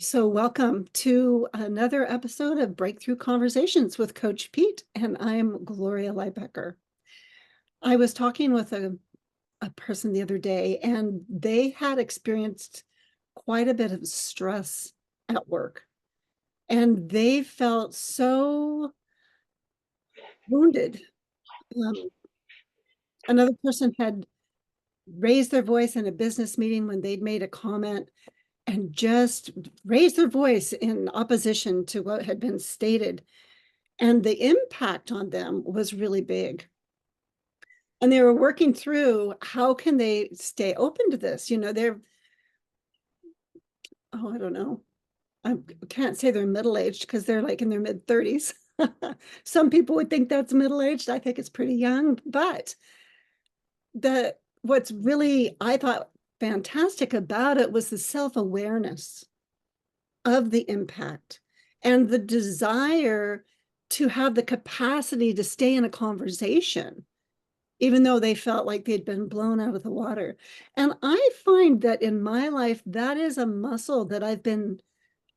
So, welcome to another episode of Breakthrough Conversations with Coach Pete, and I'm Gloria Liebecker. I was talking with a person the other day, and they had experienced quite a bit of stress at work, and they felt so wounded. Um, Another person had raised their voice in a business meeting when they'd made a comment and just raised their voice in opposition to what had been stated. And the impact on them was really big. And they were working through how can they stay open to this? I don't know. I can't say they're middle-aged because they're like in their mid-30s. Some people would think that's middle-aged. I think it's pretty young, but what's really, I thought, fantastic about it was the self-awareness of the impact and the desire to have the capacity to stay in a conversation, even though they felt like they'd been blown out of the water. And I find that in my life, that is a muscle that I've been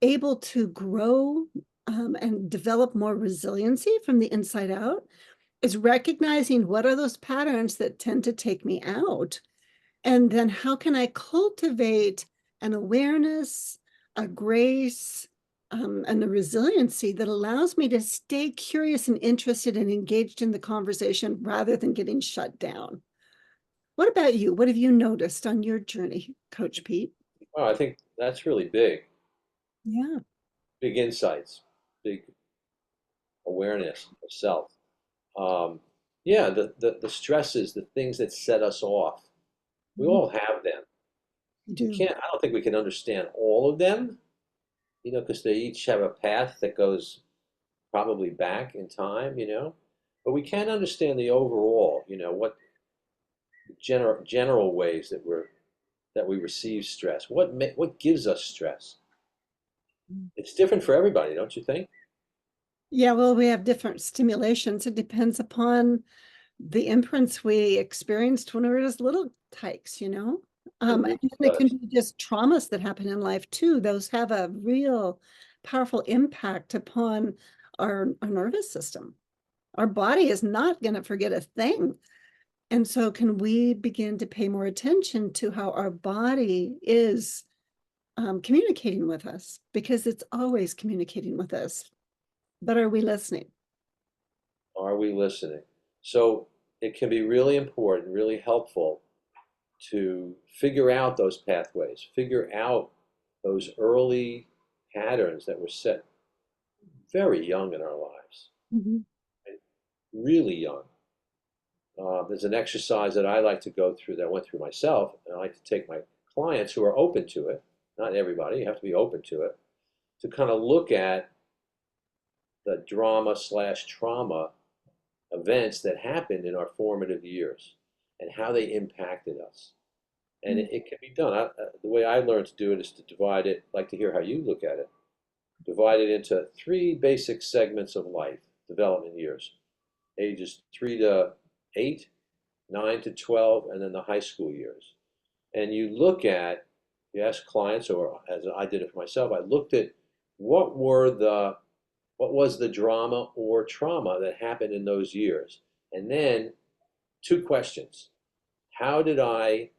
able to grow and develop more resiliency from the inside out, is recognizing what are those patterns that tend to take me out. And then how can I cultivate an awareness, a grace, and the resiliency that allows me to stay curious and interested and engaged in the conversation rather than getting shut down. What about you? What have you noticed on your journey, Coach Pete? Oh, I think that's really big. Yeah. Big insights, big awareness of self. Um, yeah, the stresses, the things that set us off, we Mhm. all have them. You We do. can't, I don't think we can understand all of them, because they each have a path that goes probably back in time. But we can understand the overall, what general ways that we receive stress. What gives us stress? It's different for everybody, don't you think? Yeah, well, we have different stimulations. It depends upon the imprints we experienced when we were just little tykes. It And really then it can does. be just traumas that happen in life too. Those have a real powerful impact upon our nervous system. Our body is not going to forget a thing. And so, can we begin to pay more attention to how our body is communicating with us? Because it's always communicating with us. But are we listening? Are we listening? So it can be really important, really helpful to figure out those pathways, figure out those early patterns that were set very young in our lives, Mhm. right? Really young. There's an exercise that I like to go through that I went through myself, and I like to take my clients who are open to it, not everybody, you have to be open to it, to kind of look at the drama slash trauma events that happened in our formative years and how they impacted us. And it can be done. The way I learned to do it is to divide it, like to hear how you look at it, divide it into three basic segments of life, development years, ages 3 to 8, 9 to 12, and then the high school years. And you ask clients, or as I did it for myself, I looked at what were the what was the drama or trauma that happened in those years? And then two questions. How did I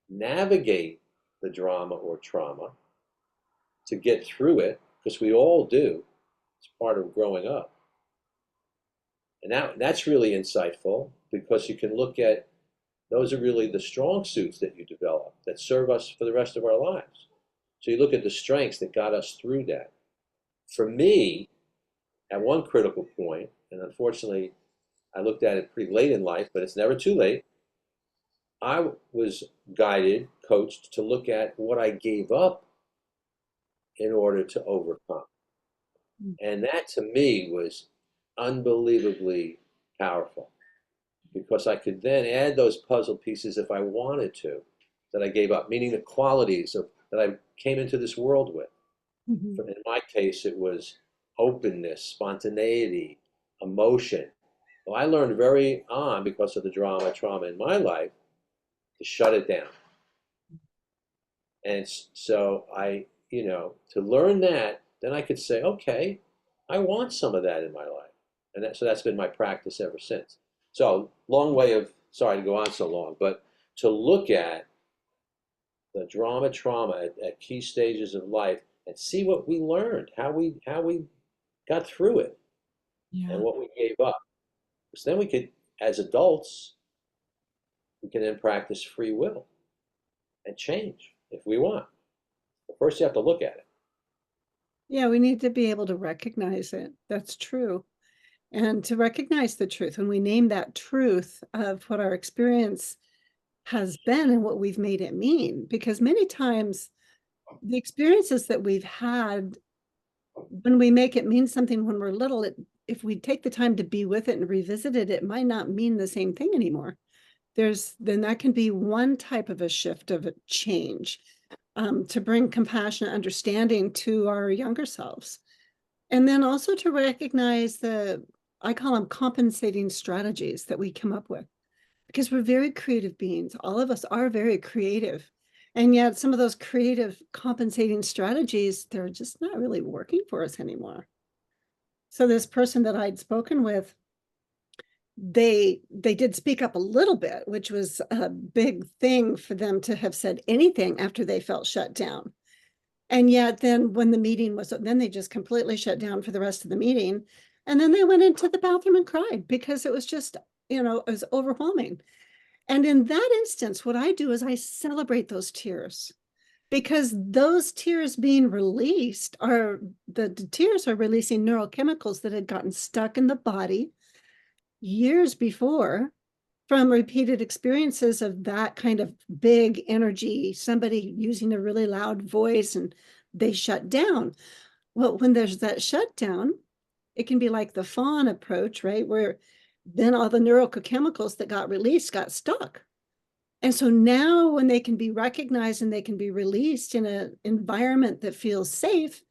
navigate the drama or trauma to get through it? Because we all do. It's part of growing up. And that's really insightful because you can look at those are really the strong suits that you develop that serve us for the rest of our lives. So you look at the strengths that got us through that. For me, at one critical point, and unfortunately I looked at it pretty late in life, but it's never too late. I was guided, coached to look at what I gave up in order to overcome. And that to me was unbelievably powerful because I could then add those puzzle pieces if I wanted to that I gave up, meaning the qualities that I came into this world with. Mhm. In my case, it was openness, spontaneity, emotion. Well, I learned very on because of the trauma in my life to shut it down. And so I to learn that, then I could say, okay, I want some of that in my life. So that's been my practice ever since. So long way of, sorry to go on so long, but to look at the drama, trauma at key stages of life and see what we learned, how we got through it and Yeah. what we gave up. Because then we could, as adults, we can then practice free will and change if we want. But first, you have to look at it. Yeah, we need to be able to recognize it. That's true. And to recognize the truth, when we name that truth of what our experience has been and what we've made it mean, because many times the experiences that we've had, when we make it mean something when we're little, if we take the time to be with it and revisit it, it might not mean the same thing anymore. Then that can be one type of a shift of a change, to bring compassion and understanding to our younger selves. And then also to recognize I call them compensating strategies that we come up with, because we're very creative beings. All of us are very creative. And yet some of those creative compensating strategies, they're just not really working for us anymore. So this person that I'd spoken with, they did speak up a little bit, which was a big thing for them to have said anything after they felt shut down. And yet then when the meeting was, then they just completely shut down for the rest of the meeting. And then they went into the bathroom and cried because it was just, it was overwhelming. And in that instance, what I do is I celebrate those tears, because those tears being released the tears are releasing neurochemicals that had gotten stuck in the body years before from repeated experiences of that kind of big energy, somebody using a really loud voice and they shut down. Well, when there's that shutdown, it can be like the fawn approach, right? Where then all the neurochemicals that got released got stuck. And so now when they can be recognized and they can be released in an environment that feels safe,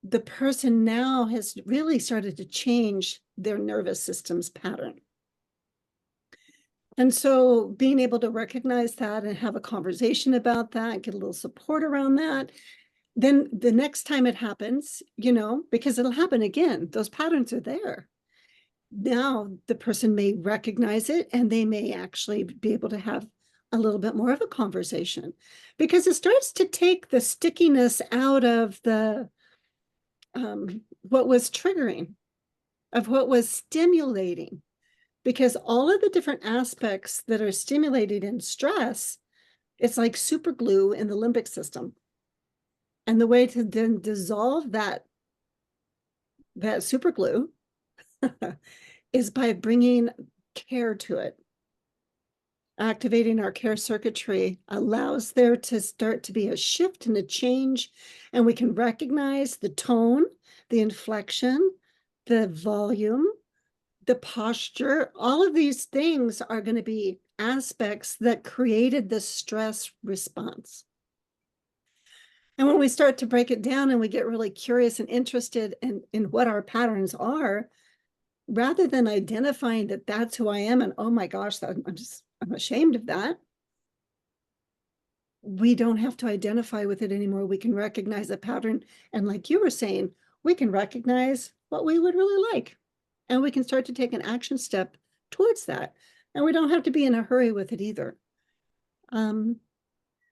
the person now has really started to change their nervous system's pattern. And so being able to recognize that and have a conversation about that, get a little support around that, then the next time it happens, because it'll happen again, those patterns are there. Now the person may recognize it and they may actually be able to have a little bit more of a conversation, because it starts to take the stickiness out of the what was triggering, of what was stimulating, because all of the different aspects that are stimulated in stress, it's like super glue in the limbic system. And the way to then dissolve that super glue is by bringing care to it. Activating our care circuitry allows there to start to be a shift and a change, and we can recognize the tone, the inflection, the volume, the posture. All of these things are going to be aspects that created the stress response. And when we start to break it down and we get really curious and interested in what our patterns are, rather than identifying that that's who I am and oh my gosh, I'm ashamed of that, we don't have to identify with it anymore. We can recognize a pattern. And like you were saying, we can recognize what we would really like. And we can start to take an action step towards that. And we don't have to be in a hurry with it either. Um,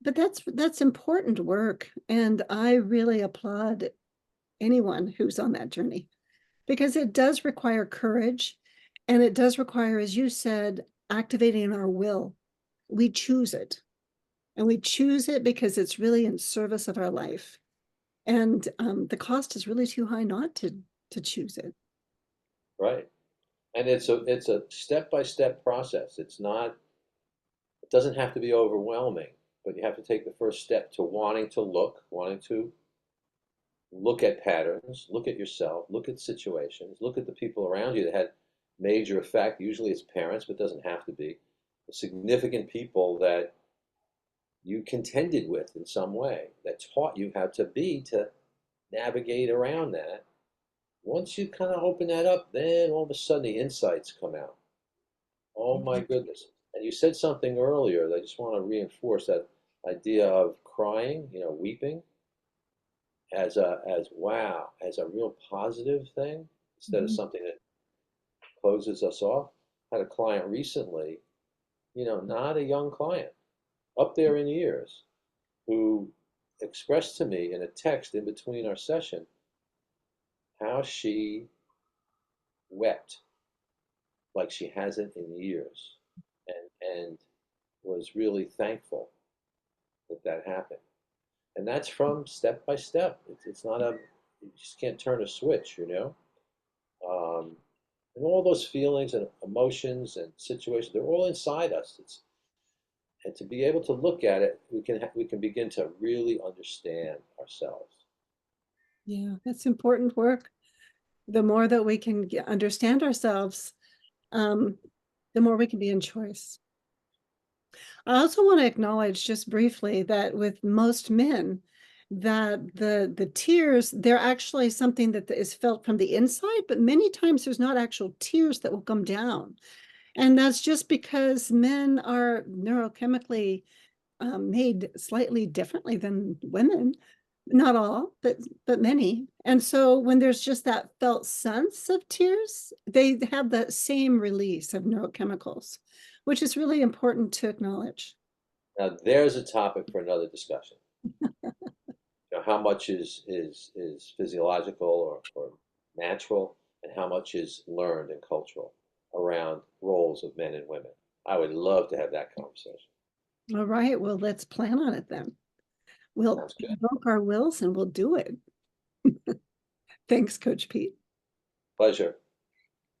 but that's important work. And I really applaud anyone who's on that journey, because it does require courage. And it does require, as you said, activating our will. We choose it. And we choose it because it's really in service of our life. And the cost is really too high not to choose it. Right. And it's a step-by-step process. It doesn't have to be overwhelming, but you have to take the first step to wanting to look at patterns, look at yourself, look at situations, look at the people around you that had major effect. Usually it's parents, but it doesn't have to be. The significant people that you contended with in some way that taught you how to navigate around that. Once you kind of open that up, then all of a sudden the insights come out. Oh my goodness. And you said something earlier that I just want to reinforce, that idea of crying, weeping. as wow, as a real positive thing instead of Mhm. something that closes us off. I had a client recently, not a young client, up there in years, who expressed to me in a text in between our session how she wept like she hasn't in years, and was really thankful that that happened. And that's from step by step. It's not a you just can't turn a switch. Um, and all those feelings and emotions and situations, they're all inside us. And to be able to look at it, we can begin to really understand ourselves. Yeah, that's important work. The more that we can understand ourselves, um, the more we can be in choice. I also want to acknowledge just briefly that with most men, that the tears, they're actually something that is felt from the inside, but many times there's not actual tears that will come down. And that's just because men are neurochemically made slightly differently than women. Not all, but many. And so when there's just that felt sense of tears, they have that same release of neurochemicals, which is really important to acknowledge. Now, there's a topic for another discussion. How much is physiological or natural, and how much is learned and cultural around roles of men and women. I would love to have that conversation. All right, well, let's plan on it then. We'll Sounds good. invoke our wills and we'll do it. Thanks, Coach Pete. Pleasure.